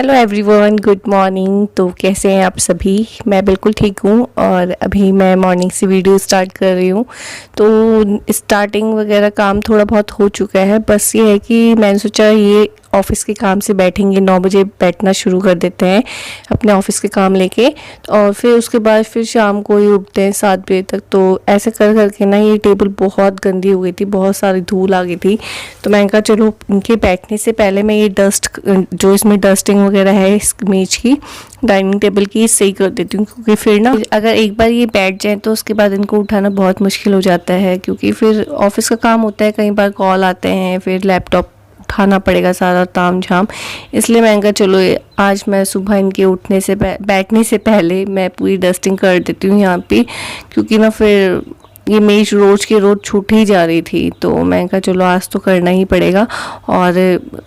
Hello everyone, good morning. तो कैसे हैं आप सभी? मैं बिल्कुल ठीक हूँ और अभी मैं मॉर्निंग से वीडियो स्टार्ट कर रही हूँ। तो स्टार्टिंग वगैरह काम थोड़ा बहुत हो चुका है, बस ये है कि मैंने सोचा ये ऑफ़िस के काम से बैठेंगे, 9 बजे बैठना शुरू कर देते हैं अपने ऑफ़िस के काम लेके, और फिर उसके बाद फिर शाम को ही उठते हैं 7 बजे तक। तो ऐसे कर करके ना ये टेबल बहुत गंदी हो गई थी, बहुत सारी धूल आ गई थी। तो मैंने कहा चलो इनके बैठने से पहले मैं ये डस्ट जो इसमें डस्टिंग वगैरह है इस मेज की, डाइनिंग टेबल की, सही कर देती हूँ, क्योंकि फिर ना अगर एक बार ये बैठ जाए तो उसके बाद इनको उठाना बहुत मुश्किल हो जाता है, क्योंकि फिर ऑफिस का काम होता है, कई बार कॉल आते हैं, फिर लैपटॉप उठाना पड़ेगा, सारा ताम झाम। इसलिए मैंने कहा चलो आज मैं सुबह इनके उठने से बैठने से पहले मैं पूरी डस्टिंग कर देती हूँ यहाँ पे, क्योंकि ना फिर ये मेज रोज़ की रोज़ छूट ही जा रही थी। तो मैंने कहा चलो आज तो करना ही पड़ेगा। और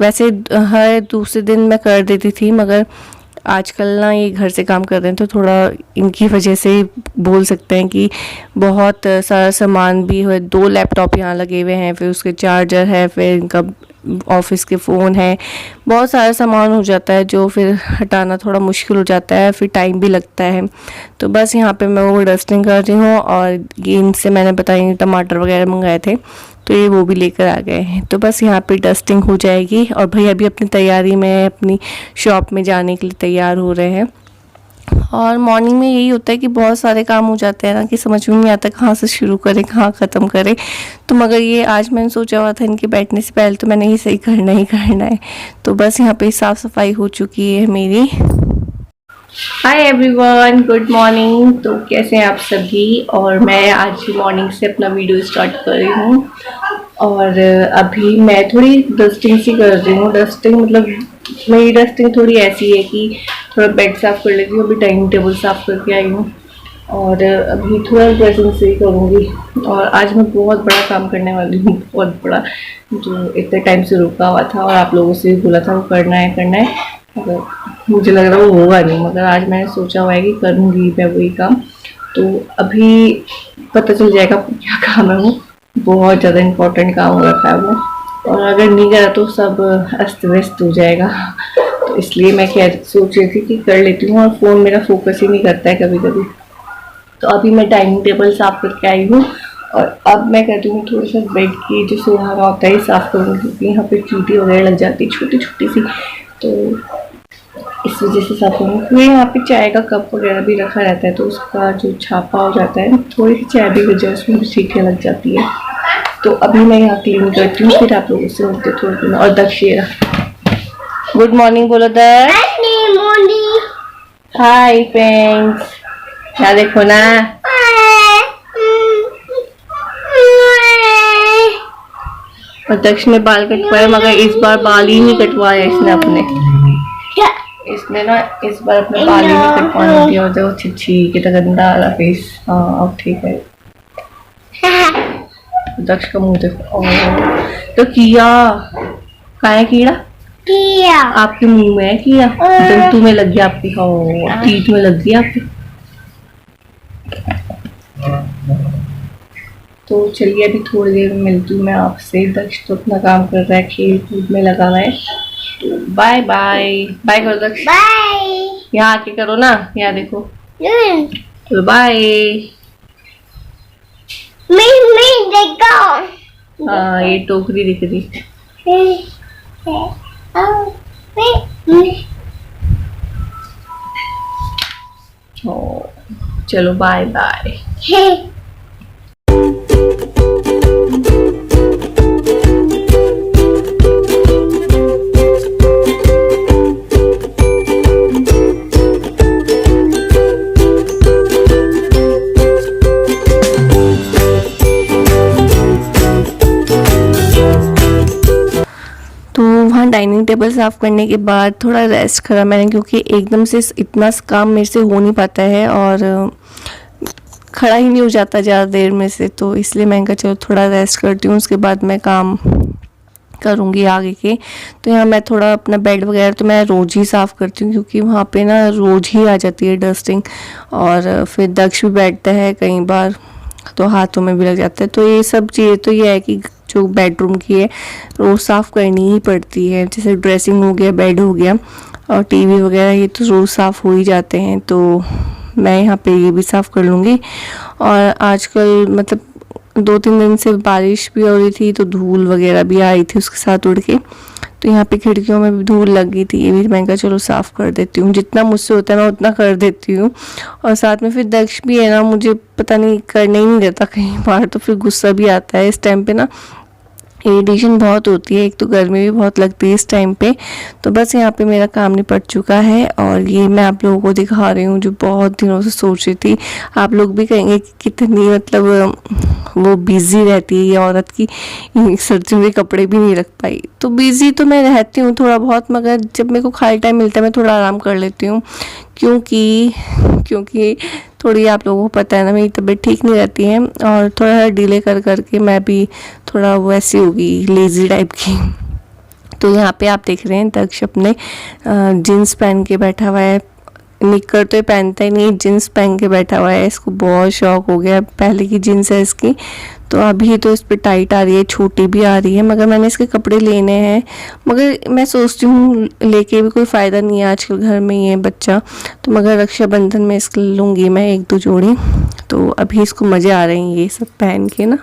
वैसे हर दूसरे दिन मैं कर देती थी, मगर आजकल ना ये घर से काम कर रहे हैं तो थोड़ा इनकी वजह से बोल सकते हैं कि बहुत सारा सामान भी है। 2 लैपटॉप यहाँ लगे हुए हैं, फिर उसके चार्जर है, फिर इनका ऑफिस के फ़ोन है, बहुत सारा सामान हो जाता है जो फिर हटाना थोड़ा मुश्किल हो जाता है, फिर टाइम भी लगता है। तो बस यहाँ पे मैं वो डस्टिंग कर रही हूँ। और ये इनसे मैंने बताई टमाटर वगैरह मंगाए थे, तो ये वो भी लेकर आ गए हैं। तो बस यहाँ पे डस्टिंग हो जाएगी और भैया अभी अपनी तैयारी में अपनी शॉप में जाने के लिए तैयार हो रहे हैं। और मॉर्निंग में यही होता है कि बहुत सारे काम हो जाते हैं ना, कि समझ में नहीं आता कहाँ से शुरू करें, कहाँ ख़त्म करें। तो मगर ये आज मैंने सोचा हुआ था इनके बैठने से पहले तो मैंने ये सही करना ही करना है। तो बस यहाँ पे साफ़ सफाई हो चुकी है मेरी। Hi everyone, good morning. तो कैसे हैं आप सभी? और मैं आज मॉर्निंग से अपना वीडियो स्टार्ट कर रही हूँ। और अभी मैं थोड़ी डस्टिंग सी कर रही हूँ। डस्टिंग मतलब मेरी डस्टिंग थोड़ी ऐसी है कि थोड़ा बेड साफ़ कर लेती हूँ, अभी डाइनिंग टेबल साफ़ करके आई हूँ, और अभी थोड़ा ड्रेसिंग से करूँगी। और आज मैं बहुत बड़ा काम करने वाली हूँ, बहुत बड़ा, जो इतने टाइम से रुका हुआ था और आप लोगों से भी बोला था वो करना है, मगर मुझे लग रहा है वो होगा नहीं, मगर आज मैंने सोचा हुआ है कि करूँगी मैं वही काम। तो अभी पता चल जाएगा क्या काम है, वो बहुत ज़्यादा इम्पोर्टेंट काम हो रखा है वो, और अगर नहीं करा तो सब अस्त व्यस्त हो जाएगा। तो इसलिए मैं सोच रही थी कि कर लेती हूँ, और फ़ोन मेरा फोकस ही नहीं करता है कभी कभी। तो अभी मैं डाइनिंग टेबल साफ़ करके आई हूँ, और अब मैं कहती हूँ थोड़ा सा बेड की जो सुहागा होता है साफ़ करूँगी, क्योंकि यहाँ पे चींटी वगैरह लग जाती है छोटी छोटी सी, तो इस वजह से साफ करूँगी। फिर यहाँ पे चाय का कप वगैरह भी रखा रहता है, तो उसका जो छापा हो जाता है, थोड़ी सी चाय भी वजह उसमें भी चींटियाँ लग जाती है। तो अभी मैं यहाँ क्लीन करती हूँ, फिर आप लोगों से मिलते थोड़ी देर। और दक्षेरा गुड मॉर्निंग बोलो दक्ष। हाय फ्रेंड्स, यहाँ देखो ना, और दक्ष ने बाल कटवाए, मगर इस बार बाल ही नहीं कटवाया इसने अपने। इसने ना इस बार अपने बाल ही नहीं कटवाने दिया, जो छिछी कितना गंदा आ रहा फेस। हाँ अब ठीक है। दक्ष का मुंह देखो। तो किया कहाँ है कीड़ा? किया आपके मुंह में है कीड़ा, जंतु में लग गया आपकी, टीथ में लग गया आपकी। तो चलिए अभी थोड़ी देर में मिलती हूँ मैं आपसे। दक्ष तो अपना काम कर रहा है, खेल कूद में लगा हुआ है। तो बाय बाय। बाय करो दक्ष, बाय। यहाँ आके करो ना, यहाँ देखो। तो बाय। देखो, हाँ ये टोकरी दिख रही। चलो बाय बाय। डाइनिंग टेबल साफ़ करने के बाद थोड़ा रेस्ट करा मैंने, क्योंकि एकदम से इतना काम मेरे से हो नहीं पाता है और खड़ा ही नहीं हो जाता ज़्यादा देर में से। तो इसलिए मैंने कहा चलो थोड़ा रेस्ट करती हूँ, उसके बाद मैं काम करूँगी आगे के। तो यहाँ मैं थोड़ा अपना बेड वगैरह तो मैं रोज़ ही साफ़ करती हूँ, क्योंकि वहाँ पे ना रोज़ ही आ जाती है डस्टिंग। और फिर दक्ष भी बैठता है कई बार, तो हाथों में भी लग जाता है। तो ये सब चीज़ें तो ये है कि जो बेडरूम की है रोज़ साफ़ करनी ही पड़ती है, जैसे ड्रेसिंग हो गया, बेड हो गया। और टीवी वगैरह ये तो रोज़ साफ़ हो ही जाते हैं, तो मैं यहाँ पे ये भी साफ़ कर लूँगी। और आजकल मतलब 2-3 दिन से बारिश भी हो रही थी, तो धूल वगैरह भी आई थी उसके साथ उड़ के, तो यहाँ पे खिड़कियों में भी धूल लग गई थी। ये भी मैं कहा चलो साफ़ कर देती हूँ, जितना मुझसे होता है मैं उतना कर देती हूँ। और साथ में फिर दक्ष भी है ना, मुझे पता नहीं करने ही नहीं देता कहीं बार, तो फिर गुस्सा भी आता है इस टाइम पे ना, इरिटेशन बहुत होती है, एक तो गर्मी भी बहुत लगती है इस टाइम पे। तो बस यहाँ पे मेरा काम निपट चुका है और ये मैं आप लोगों को दिखा रही हूँ जो बहुत दिनों से सोच रही थी। आप लोग भी कहेंगे कि कितनी मतलब वो बिज़ी रहती है ये औरत की, सर्दियों के कपड़े भी नहीं रख पाई। तो बिज़ी तो मैं रहती हूँ थोड़ा बहुत, मगर जब मेरे को खाली टाइम मिलता है मैं थोड़ा आराम कर लेती हूँ, क्योंकि थोड़ी आप लोगों को पता है ना मेरी तबीयत ठीक नहीं रहती है, और थोड़ा डिले कर करके मैं भी थोड़ा वैसी होगी लेज़ी टाइप की। तो यहाँ पे आप देख रहे हैं दक्ष अपने जीन्स पहन के बैठा हुआ है। निक्कर तो ये पहनता ही नहीं, जीन्स पहन के बैठा हुआ है, इसको बहुत शौक हो गया। पहले की जीन्स है इसकी, तो अभी तो इस पर टाइट आ रही है, छोटी भी आ रही है, मगर मैंने इसके कपड़े लेने हैं। मगर मैं सोचती हूँ लेके भी कोई फ़ायदा नहीं है, आजकल घर में ही है बच्चा, तो मगर रक्षाबंधन में इसके लूँगी मैं 1-2 जोड़ी। तो अभी इसको मज़े आ रहे हैं ये सब पहन के ना।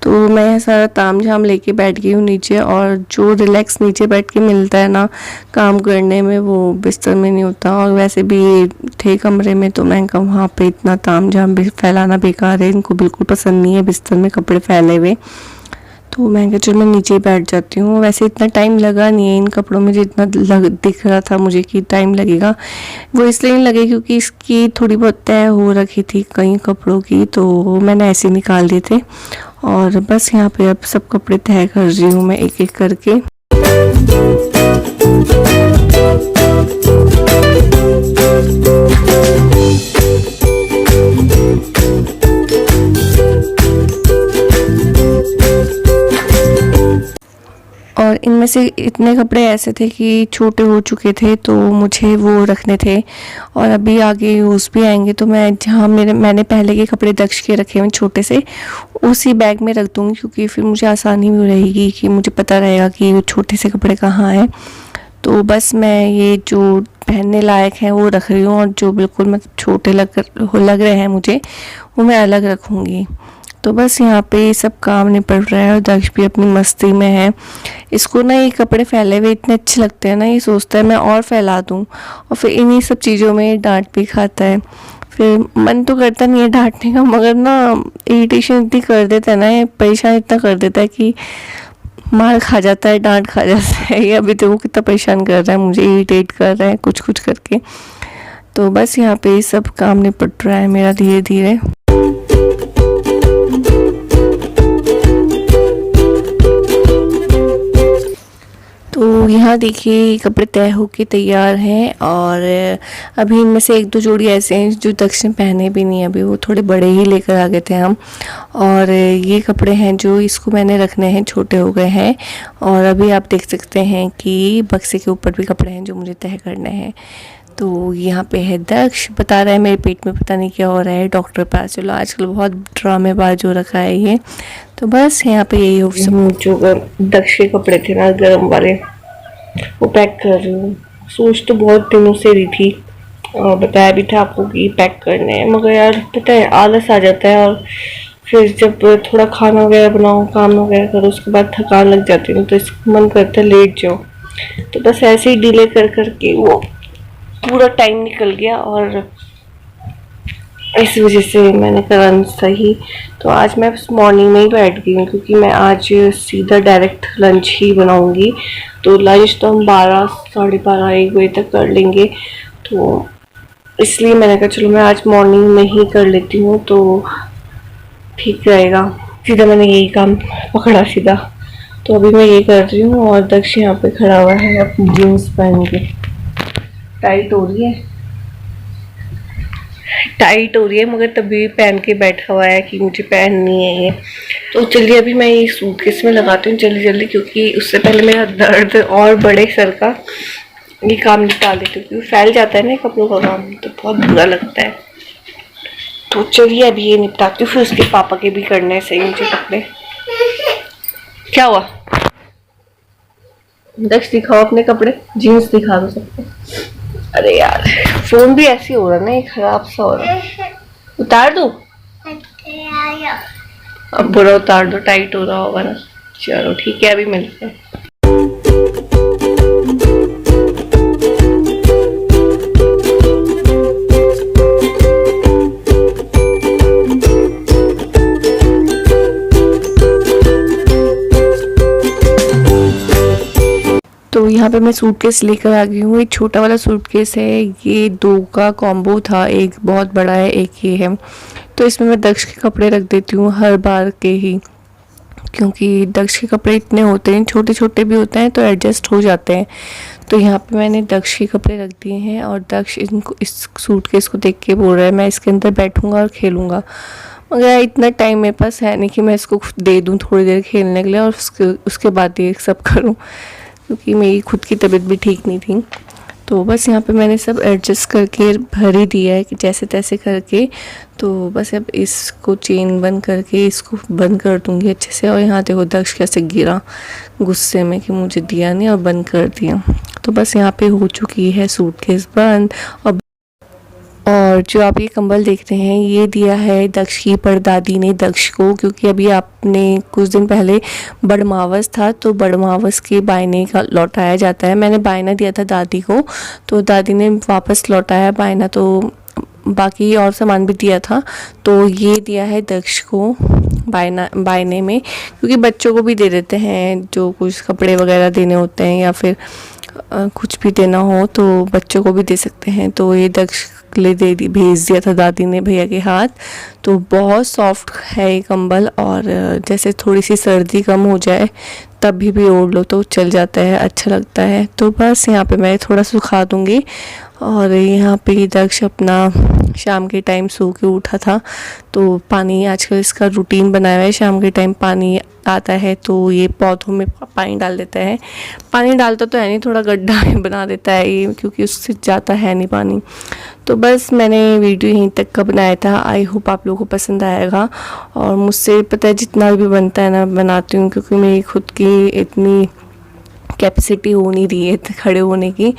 तो मैं सारा ताम झाम लेके बैठ गई हूँ नीचे, और जो रिलैक्स नीचे बैठ के मिलता है ना काम करने में, वो बिस्तर में नहीं होता। और वैसे भी थे कमरे में, तो मैं कहा वहाँ पे इतना ताम झाम भी फैलाना बेकार है, इनको बिल्कुल पसंद नहीं है बिस्तर में कपड़े फैले हुए। तो मैं कहा चलो मैं नीचे ही बैठ जाती हूँ। वैसे इतना टाइम लगा नहीं है इन कपड़ों में जितना दिख रहा था मुझे कि टाइम लगेगा, वो इसलिए नहीं लगे क्योंकि इसकी थोड़ी बहुत तय हो रखी थी कई कपड़ों की, तो मैंने ऐसे निकाल दिए थे। और बस यहाँ पे अब सब कपड़े तय कर रही हूँ मैं एक एक करके। और इनमें से इतने कपड़े ऐसे थे कि छोटे हो चुके थे, तो मुझे वो रखने थे, और अभी आगे यूज़ भी आएंगे, तो मैं जहाँ मैंने पहले के कपड़े दक्ष के रखे हुए छोटे से, उसी बैग में रख दूँगी, क्योंकि फिर मुझे आसानी भी रहेगी कि मुझे पता रहेगा कि वो छोटे से कपड़े कहाँ हैं। तो बस मैं ये जो पहनने लायक हैं वो रख रही हूँ, और जो बिल्कुल मतलब छोटे लग रहे हैं मुझे, वो मैं अलग रखूँगी। तो बस यहाँ पे सब काम निपट रहा है, और दक्ष भी अपनी मस्ती में है। इसको ना ये कपड़े फैले हुए इतने अच्छे लगते हैं ना, ये सोचता है मैं और फैला दूँ, और फिर इन्हीं सब चीज़ों में डांट भी खाता है। फिर मन तो करता नहीं है डांटने का, मगर ना इरिटेशन इतनी कर देता है ना, ये परेशान इतना कर देता है कि मार खा जाता है, डांट खा जाता है। ये अभी तो वो कितना परेशान कर रहा है मुझे, इरिटेट कर रहा है कुछ कुछ करके। तो बस यहाँ पे सब काम निपट रहा है मेरा धीरे धीरे। तो यहाँ देखिए कपड़े तय होके तैयार हैं, और अभी इनमें से 1-2 जोड़ी ऐसे हैं जो दक्ष ने पहने भी नहीं, अभी वो थोड़े बड़े ही लेकर आ गए थे हम। और ये कपड़े हैं जो इसको मैंने रखने हैं, छोटे हो गए हैं। और अभी आप देख सकते हैं कि बक्से के ऊपर भी कपड़े हैं जो मुझे तय करने हैं। तो यहाँ पे है दक्ष, बता रहा है मेरे पेट में पता नहीं क्या हो रहा है, डॉक्टर पास चलो, आजकल बहुत ड्रामेबाज हो रखा है ये। तो बस यहाँ पे यही हो सब जो दक्ष के कपड़े थे ना गर्म वाले, वो पैक कर रही हूँ। सोच तो बहुत दिनों से रही थी, और बताया भी था आपको कि पैक करने हैं, मगर यार पता है आलस आ जाता है, और फिर जब थोड़ा खाना वगैरह बनाओ, काम वगैरह करो, उसके बाद थकान लग जाती है, तो इसका मन करता है लेट जाओ। तो बस ऐसे ही डिले कर करके वो पूरा टाइम निकल गया, और इस वजह से मैंने करा सही। तो आज मैं मॉर्निंग में ही बैठ गई हूँ, क्योंकि मैं आज सीधा डायरेक्ट लंच ही बनाऊँगी। तो लंच तो हम 12, साढ़े 12-1 बजे तक कर लेंगे, तो इसलिए मैंने कहा चलो मैं आज मॉर्निंग में ही कर लेती हूँ, तो ठीक रहेगा। सीधा मैंने यही काम पकड़ा सीधा। तो अभी मैं ये कर रही हूँ, और दक्ष यहाँ पे खड़ा हुआ है अपनी जीन्स पहन के, टाइट हो रही है। टाइट हो रही है मगर तभी पहन के बैठा हुआ है कि मुझे पहननी है ये। तो चलिए अभी मैं ये सूटकेस में लगाती हूँ जल्दी जल्दी, क्योंकि उससे पहले मेरा दर्द और बड़े सर का ये काम निकाल देती हूँ, क्योंकि फैल जाता है ना कपड़ों का काम तो बहुत बुरा लगता है। तो चलिए अभी ये निपटाती हूँ, फिर उसके पापा के भी करने हैं सही मुझे कपड़े। क्या हुआ? दक्ष दिखाओ अपने कपड़े, जीन्स दिखा दो सबको। अरे यार फोन भी ऐसे हो रहा है ना, ये खराब सा हो रहा है। उतार दो, अब बुरा उतार दो, टाइट हो रहा होगा ना। चलो ठीक है अभी मिलते हैं। तो यहाँ पे मैं सूटकेस लेकर आ गई हूँ। एक छोटा वाला सूटकेस है, ये 2 का कॉम्बो था, एक बहुत बड़ा है एक ये है। तो इसमें मैं दक्ष के कपड़े रख देती हूँ हर बार के ही, क्योंकि दक्ष के कपड़े इतने होते हैं, छोटे छोटे भी होते हैं तो एडजस्ट हो जाते हैं। तो यहाँ पे मैंने दक्ष के कपड़े रख दिए हैं और दक्ष इनको इस सूटकेस को देख के बोल रहा है मैं इसके अंदर बैठूंगा और खेलूँगा। मगर इतना टाइम मेरे पास है नहीं कि मैं इसको दे दूँ थोड़ी देर खेलने के लिए और उसके बाद ये सब करूँ, क्योंकि मेरी खुद की तबीयत भी ठीक नहीं थी। तो बस यहाँ पे मैंने सब एडजस्ट करके भर ही दिया है कि जैसे तैसे करके। तो बस अब इसको चेन बंद करके इसको बंद कर दूँगी अच्छे से। और यहाँ देखो दक्ष कैसे गिरा गुस्से में कि मुझे दिया नहीं और बंद कर दिया। तो बस यहाँ पे हो चुकी है सूटकेस बंद। और जो आप ये कंबल देख रहे हैं ये दिया है दक्ष की परदादी ने दक्ष को, क्योंकि अभी आपने कुछ दिन पहले बड़मावस था तो बड़मावस के बायने का लौटाया जाता है। मैंने बायना दिया था दादी को तो दादी ने वापस लौटाया बायना, तो बाकी और सामान भी दिया था। तो ये दिया है दक्ष को बायने में, क्योंकि बच्चों को भी दे देते हैं जो कुछ कपड़े वगैरह देने होते हैं या फिर कुछ भी देना हो तो बच्चों को भी दे सकते हैं। तो ये दक्ष के लिए भेज दिया था दादी ने भैया के हाथ। तो बहुत सॉफ्ट है ये कंबल, और जैसे थोड़ी सी सर्दी कम हो जाए तभी भी ओढ़ लो तो चल जाता है, अच्छा लगता है। तो बस यहाँ पे मैं थोड़ा सुखा दूँगी। और यहाँ पे दक्ष अपना शाम के टाइम सो के उठा था, तो पानी आजकल इसका रूटीन बनाया हुआ है, शाम के टाइम पानी आता है तो ये पौधों में पानी डाल देता है। पानी डालता तो है नहीं, थोड़ा गड्ढा बना देता है ये, क्योंकि उससे जाता है नहीं पानी। तो बस मैंने वीडियो यहीं तक का बनाया था, आई होप आप लोगों को पसंद आएगा। और मुझसे पता है जितना भी बनता है ना बनाती हूँ, क्योंकि मेरी खुद की इतनी कैपेसिटी हो नहीं रही है खड़े होने की।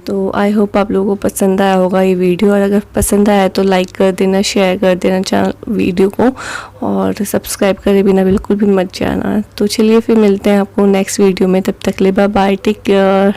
तो आई होप आप लोगों को पसंद आया होगा ये वीडियो, और अगर पसंद आया तो लाइक कर देना, शेयर कर देना चैनल वीडियो को, और सब्सक्राइब करे बिना बिल्कुल भी मत जाना। तो चलिए फिर मिलते हैं आपको नेक्स्ट वीडियो में, तब तक ले बाय बाय, टेक केयर।